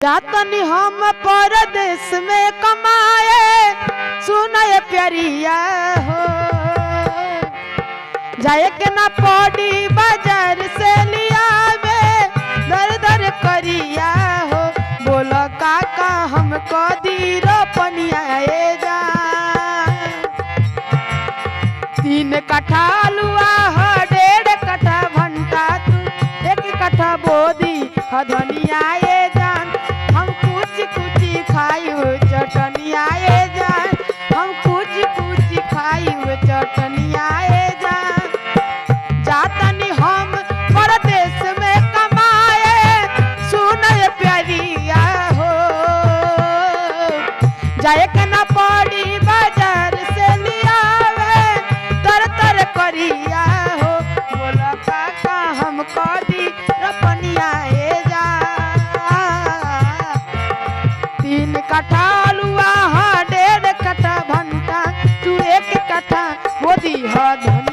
जातनी हम परदेश में कमाए सुनाए प्यारिया हो, जाए के ना पड़ी बाजार से लियावे दर दर करिया हो। बोलो काका हमको दी रोपनिया जा, 3 कट्ठा आलुआ हो 1.5 कट्ठा भंटा, तू 1 कट्ठा बोदी हो धनिया जान। हम कुछ कुछ खाइयो चटनिया जान, हम कुछ कुछ खाइयो चटनिया जान। जातनी हम परदेश में कमाए सुनाए प्यारिया हो, जाए के ना पड़ी बाजार से लियावे तर तर करिया हो। बोला काका हमको दी रोपनिया जा, 3 कट्ठा आलुआ हो 1.5 कट्ठा भंटा, तू 1 कट्ठा बोदी हो धनिया।